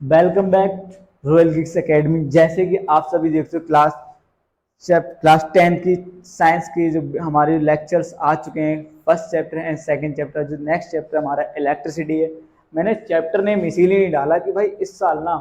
Welcome back royal geeks academy. जैसे कि आप सभी देखते हो क्लास 10 की साइंस की जो हमारे लेक्चर्स आ चुके हैं, first chapter and second chapter. जो नेक्स्ट चैप्टर हमारा इलेक्ट्रिसिटी है। मैंने चैप्टर नेम इसीलिए नहीं डाला कि भाई इस साल ना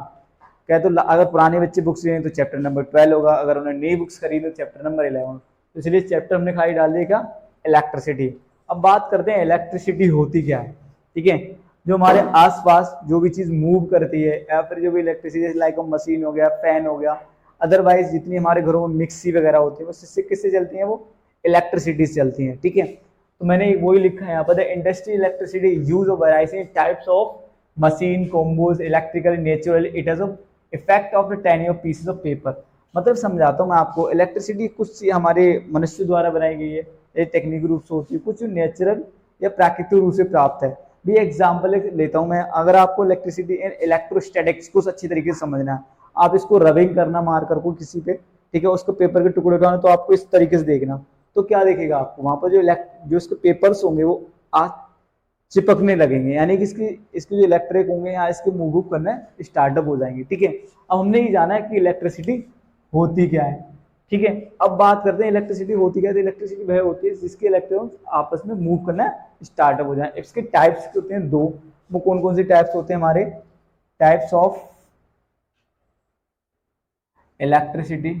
क्या तो अगर पुराने बच्चे बुक्स लें तो चैप्टर नंबर 12 होगा, अगर उन्हें नई बुक्स खरीदे तो चैप्टर नंबर 11। तो इसलिए चैप्टर हमने खाली डाल दिया क्या, इलेक्ट्रिसिटी। अब बात करते हैं इलेक्ट्रिसिटी होती क्या है। ठीक है, जो हमारे आसपास जो भी चीज मूव करती है या फिर जो भी इलेक्ट्रिसिटी लाइक मशीन हो गया, फैन हो गया, अदरवाइज जितनी हमारे घरों में मिक्सी वगैरह होती है वो किससे चलती है, वो इलेक्ट्रिसिटी से चलती है। ठीक है, तो मैंने वही लिखा है यहाँ पर, the industry electricity use of variety types of machine combos electrical natural it has effect of the tiny of pieces of paper. मतलब समझाता हूँ मैं आपको, इलेक्ट्रिसिटी कुछ हमारे मनुष्य द्वारा बनाई गई है, ये टेक्निकल रूप से होती है, कुछ नेचुरल या प्राकृतिक रूप से प्राप्त है। भी एग्जाम्पल लेता हूँ मैं, अगर आपको इलेक्ट्रिसिटी एंड इलेक्ट्रोस्टैटिक्स को अच्छी तरीके से समझना है, आप इसको रबिंग करना मार कर को किसी पे, ठीक है, उसको पेपर के टुकड़े उठाना, तो आपको इस तरीके से देखना, तो क्या देखेगा आपको वहां पर जो इसके पेपर्स होंगे वो आ चिपकने लगेंगे, यानी कि इसके जो इलेक्ट्रिक होंगे यहाँ इसके मूव करना स्टार्टअप हो जाएंगे। ठीक है, अब हमने ये जाना है कि इलेक्ट्रिसिटी होती क्या है। ठीक है, अब बात करते हैं इलेक्ट्रिसिटी होती क्या है। तो इलेक्ट्रिसिटी वह होती है जिसके इलेक्ट्रॉन्स आपस में मूव करना स्टार्टअप हो जाए। इसके टाइप्स होते हैं दो। वो कौन कौन से टाइप्स होते हैं हमारे, टाइप्स ऑफ इलेक्ट्रिसिटी।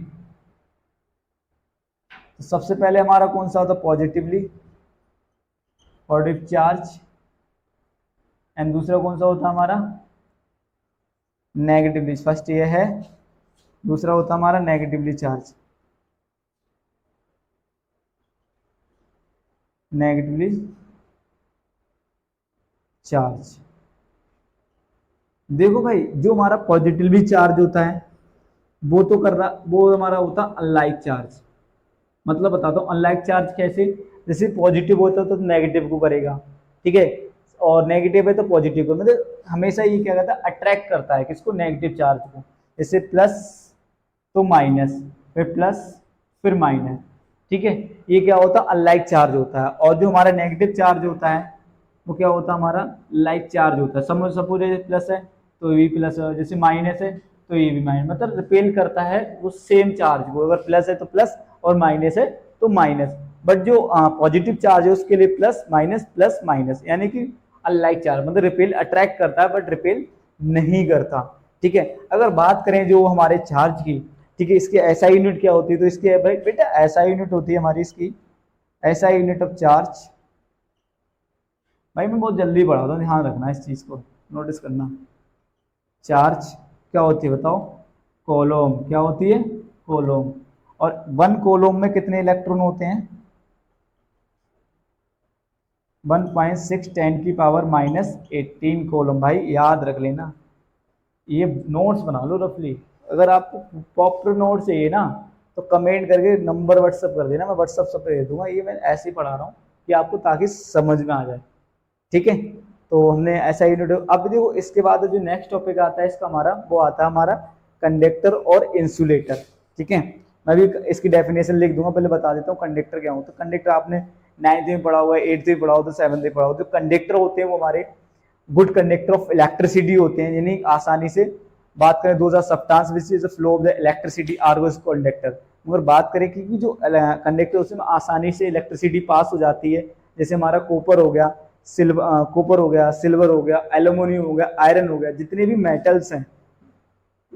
तो सबसे पहले हमारा कौन सा होता है, पॉजिटिव चार्ज, एंड दूसरा कौन सा होता है हमारा, नेगेटिवली। फर्स्ट ये है, दूसरा होता है हमारा नेगेटिवली चार्ज, नेगेटिवली चार्ज। देखो भाई, जो हमारा पॉजिटिवली चार्ज होता है वो तो कर रहा, वो हमारा होता अनलाइक चार्ज। मतलब बताता हूँ अनलाइक चार्ज कैसे, जैसे पॉजिटिव होता है तो नेगेटिव को करेगा, ठीक है, और नेगेटिव है तो पॉजिटिव को, मतलब हमेशा ये क्या करता है, अट्रैक्ट करता है किसको, नेगेटिव चार्ज को। जैसे प्लस तो माइनस, फिर प्लस फिर माइनस। ठीक है, ये क्या होता है, अनलाइक चार्ज होता है। और जो हमारा नेगेटिव चार्ज होता है वो क्या होता है, हमारा लाइक चार्ज होता है। सपोज प्लस है तो ये प्लस, जैसे माइनस है तो ये भी माइनस, मतलब रिपेल करता है वो सेम चार्ज को। अगर प्लस है तो प्लस और माइनस है तो माइनस। बट जो पॉजिटिव चार्ज है उसके लिए प्लस माइनस, यानी कि अनलाइक चार्ज, मतलब रिपेल अट्रैक्ट करता है बट रिपेल नहीं करता। ठीक है, अगर बात करें जो हमारे चार्ज की, ठीक है, इसकी ऐसा यूनिट क्या होती है, तो इसकी भाई बेटा ऐसा यूनिट होती है हमारी इसकी, ऐसा यूनिट ऑफ चार्ज। भाई मैं बहुत जल्दी पढ़ा था, ध्यान रखना इस चीज को, नोटिस करना। चार्ज क्या होती है बताओ, कोलोम। क्या होती है, कोलोम। और वन कोलोम में कितने इलेक्ट्रॉन होते हैं, 1.6 10 की पावर -18 कोलोम। भाई याद रख लेना, ये नोट्स बना लो रफली। अगर आपको प्रॉपर नोट चाहिए ना तो कमेंट करके नंबर व्हाट्सअप कर देना, मैं व्हाट्सअप सब पे दे दूंगा। ये मैं ऐसे ही पढ़ा रहा हूँ कि आपको ताकि समझ में आ जाए। ठीक है, तो हमने ऐसा यूनिट। अब देखो इसके बाद जो नेक्स्ट टॉपिक आता है इसका हमारा, वो आता है हमारा कंडक्टर और इंसुलेटर। ठीक है, मैं भी इसकी डेफिनेशन लिख दूंगा, पहले बता देता हूँ कंडक्टर क्या होता है। कंडक्टर आपने 9th में पढ़ा हुआ है, 8th में पढ़ा हुआ, तो 7th में पढ़ा हुआ। तो कंडक्टर होते हैं वो हमारे गुड कंडक्टर ऑफ इलेक्ट्रिसिटी होते हैं, यानी आसानी से बात करें, दो substance which is flow of the electricity are goes conductor. मगर बात करें कि जो कंडक्टर उसमें आसानी से इलेक्ट्रिसिटी पास हो जाती है, जैसे हमारा कॉपर हो गया, सिल्वर हो गया, एल्यूमिनियम हो गया, आयरन हो गया, जितने भी मेटल्स हैं,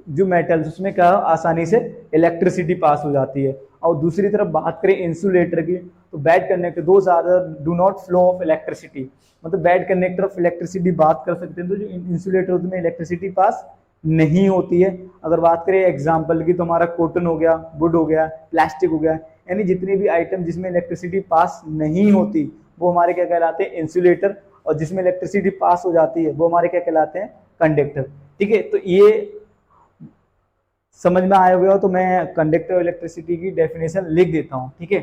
जो मेटल्स उसमें क्या आसानी से इलेक्ट्रिसिटी पास हो जाती है। और दूसरी तरफ बात करें इंसुलेटर की, तो बैड कंडक्टर दो ज्यादा do not flow of electricity, मतलब बैड कंडक्टर ऑफ इलेक्ट्रिसिटी बात कर सकते हैं। तो जो इंसुलेटर उसमें इलेक्ट्रिसिटी पास नहीं होती है। अगर बात करें एग्जाम्पल की, तो हमारा कॉटन हो गया, वुड हो गया, प्लास्टिक हो गया, यानी जितने भी आइटम जिसमें इलेक्ट्रिसिटी पास नहीं होती वो हमारे क्या कहलाते हैं, इंसुलेटर। और जिसमें इलेक्ट्रिसिटी पास हो जाती है वो हमारे क्या कहलाते हैं, कंडक्टर। ठीक है, तो ये समझ में आया हुआ हो तो मैं कंडक्टर इलेक्ट्रिसिटी की डेफिनेशन लिख देता हूँ। ठीक है,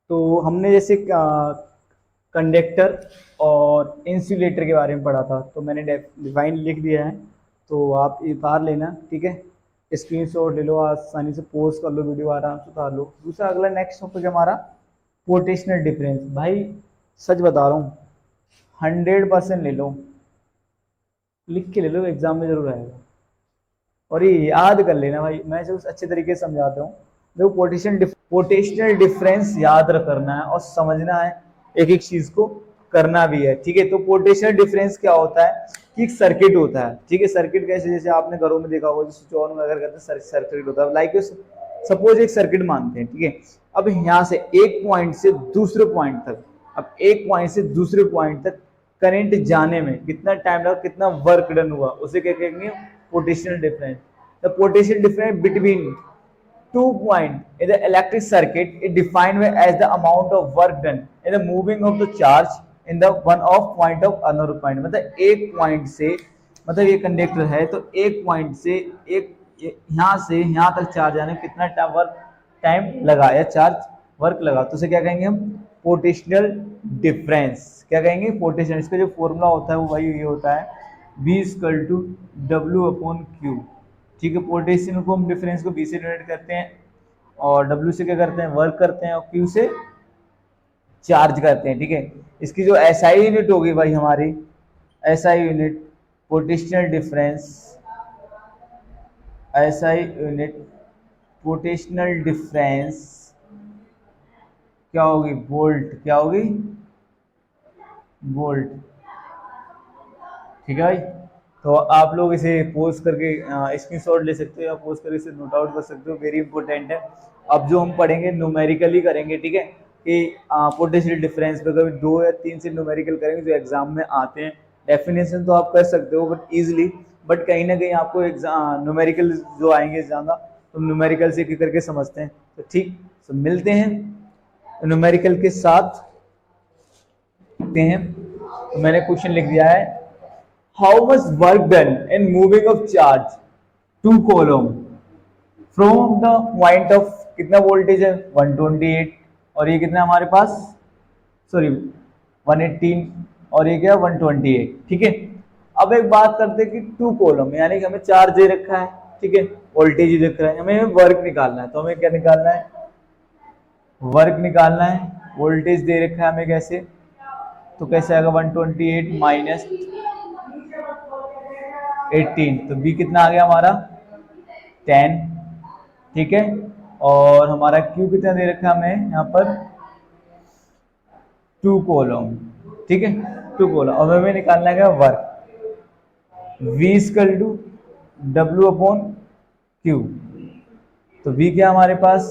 तो हमने जैसे कंडक्टर और इंसुलेटर के बारे में पढ़ा था, तो मैंने डिफाइन लिख दिया है, तो आप उतार लेना। ठीक है, स्क्रीनशॉट ले लो, आसानी से पोस्ट कर लो, वीडियो आराम से उतार लो। दूसरा अगला नेक्स्ट टॉपिक हमारा पोटेंशियल डिफरेंस। भाई सच बता रहा हूँ, 100% ले लो, लिख के ले लो, एग्जाम में जरूर आएगा। और ये याद कर लेना भाई, मैं जो अच्छे तरीके से समझाता हूँ। देखो पोटेंशियल डिफरेंस याद करना है और समझना है, एक एक चीज को करना भी है, ठीक है। तो पोटेंशियल डिफरेंस क्या होता है कि एक सर्किट होता है, ठीक है। सर्किट कैसे, जैसे आपने घरों में देखा होगा, स्विच ऑन वगैरह करते हैं, सर्किट होता है। लाइक सपोज एक सर्किट मानते हैं, ठीक है। अब यहाँ से एक पॉइंट से दूसरे पॉइंट तक, अब एक पॉइंट से दूसरे पॉइंट तक करंट जाने में कितना टाइम लगा, कितना वर्क डन हुआ, उसे क्या कहेंगे, potential difference. The potential difference between 2 point in the electric circuit is defined as the amount of work done in the moving of the charge in the one of point of another point। मतलब एक point से, मतलब ये conductor है तो एक point से एक यहाँ से यहाँ तक चार्ज आने में कितना टाइम लगा या चार्ज वर्क लगा, तो उसे क्या कहेंगे हम, पोटेंशियल डिफरेंस। क्या कहेंगे, पोटेंशियल। इसका जो फॉर्मूला होता है वो वही ये होता है, V = W/Q, ठीक है। पोटेंशियल को हम डिफरेंस को V से डिनोट करते हैं और W से क्या करते हैं, वर्क करते हैं, और Q से चार्ज करते हैं, ठीक है। इसकी जो SI यूनिट होगी भाई हमारी, SI unit potential difference, SI unit potential difference क्या होगी, वोल्ट। क्या होगी, वोल्ट, ठीक है भाई। तो आप लोग इसे पोस्ट करके स्क्रीनशॉट ले सकते हो या पोस्ट करके इसे नोट आउट कर सकते हो, वेरी इंपॉर्टेंट है। अब जो हम पढ़ेंगे न्यूमेरिकली करेंगे, ठीक है, कि पोटेंशियल डिफरेंस पे कभी 2 या 3 से न्यूमेरिकल करेंगे जो एग्जाम में आते हैं। डेफिनेशन तो आप कर सकते हो बट इजीली, बट कहीं ना कहीं आपको एग्जाम न्यूमेरिकल जो आएंगे ज़्यादा, तो न्यूमेरिकल से एक करके समझते हैं। तो ठीक, तो मिलते हैं न्यूमेरिकल के साथ हैं। तो मैंने क्वेश्चन लिख दिया है, how much work done in moving of charge 2 column from the point of, कितना वोल्टेज है 128, और ये कितना हमारे पास, सॉरी 118, और ये क्या 128, ठीक है। अब एक बात करते हैं कि 2 कॉलम यानी कि हमें चार्ज दे रखा है, ठीक है, वोल्टेज दिख रहा है, हमें वर्क निकालना है। तो हमें क्या निकालना है, वर्क निकालना है। वोल्टेज दे रखा है हमें, कैसे, तो कैसे आएगा 128 माइनस 18, तो बी कितना आ गया हमारा 10, ठीक है। और हमारा क्यू कितना दे रखा है हमें यहाँ पर 2 कॉलम, ठीक है, 2 कॉलम। अब हमें निकालना है वर्क, V = W/Q। तो V क्या हमारे पास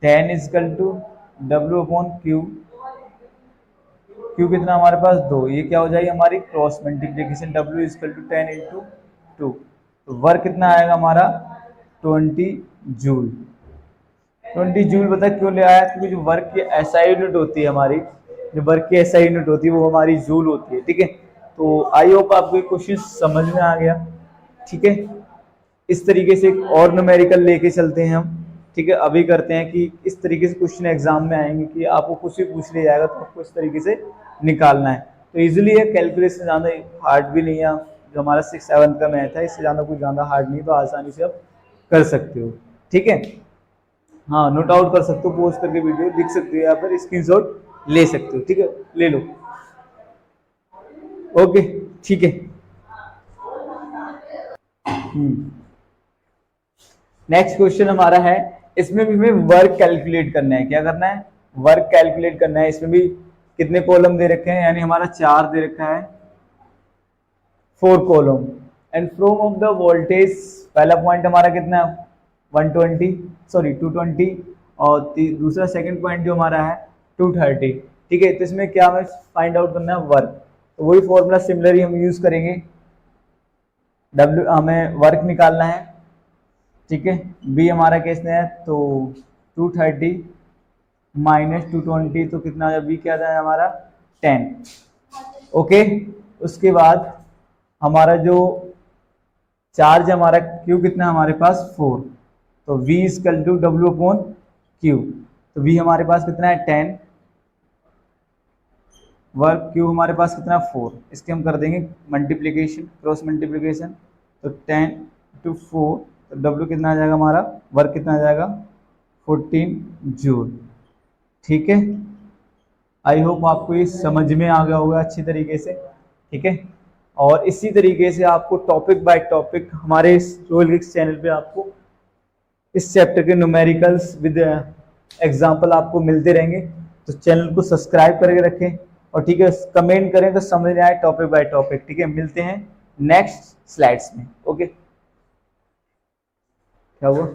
10 = W/Q, Q कितना हमारे पास 2, ये क्या हो जाएगी हमारी क्रॉस मल्टीप्लीकेशन, W = 10 × 2। तो वर्क कितना आएगा हमारा 20 जूल। 20 जूल पता क्यों ले आया, क्योंकि जो वर्क की SI यूनिट होती है हमारी, जो वर्क की SI यूनिट होती है वो हमारी जूल होती है, ठीक है। तो आई होप आपको ये क्वेश्चन समझ में आ गया, ठीक है। इस तरीके से एक और न्यूमेरिकल लेके चलते हैं हम, ठीक है। अभी करते हैं कि इस तरीके से क्वेश्चन एग्जाम में आएंगे कि आपको कुछ भी पूछ लिया जाएगा तो आपको इस तरीके से निकालना है। तो इजीली है, कैलकुलेशन ज़्यादा हार्ड भी नहीं है, जो हमारा 6-7 का मैथ है इससे ज़्यादा कुछ ज़्यादा हार्ड नहीं, तो आसानी से आप कर सकते हो, ठीक है। हाँ, नोट आउट कर सकते हो, पोस्ट करके वीडियो लिख सकते हो, यहाँ पर स्क्रीनशॉट ले सकते हो, ठीक है, ले लो, ओके, ठीक है। नेक्स्ट क्वेश्चन हमारा है, इसमें भी हमें वर्क कैलकुलेट करना है। क्या करना है, वर्क कैलकुलेट करना है। इसमें भी कितने कॉलम दे रखे हैं, यानी हमारा 4 दे रखा है, 4 column. And from of the voltage, पहला पॉइंट हमारा कितना है 120, सॉरी 220, और दूसरा सेकंड पॉइंट जो हमारा है 230, ठीक है। तो इसमें क्या हमें फाइंड आउट करना है, वर्क। तो वही फॉर्मूला सिमिलरली हम यूज करेंगे, W हमें वर्क निकालना है, ठीक है। बी हमारा किसने है, तो 230 माइनस 220, तो कितना आ जाए, बी क्या था हमारा 10, ओके। उसके बाद हमारा जो चार्ज हमारा Q कितना हमारे पास 4, तो V = W/Q। तो V हमारे पास कितना है 10, वर्क Q हमारे पास कितना 4, इसके हम कर देंगे मल्टीप्लीकेशन, क्रॉस मल्टीप्लीकेशन, तो 10 × 4, तो W कितना आ जाएगा हमारा, वर्क कितना आ जाएगा 14 जूल, ठीक है। आई होप आपको ये समझ में आ गया होगा अच्छी तरीके से, ठीक है। और इसी तरीके से आपको टॉपिक बाय टॉपिक हमारे इस रॉयल गिग्स चैनल पे आपको इस चैप्टर के न्यूमेरिकल्स विद एग्जाम्पल आपको मिलते रहेंगे। तो चैनल को सब्सक्राइब करके रखें और ठीक है, कमेंट करें तो समझ में आए टॉपिक बाय टॉपिक। ठीक है, मिलते हैं नेक्स्ट स्लाइड्स में। ओके, क्या हुआ?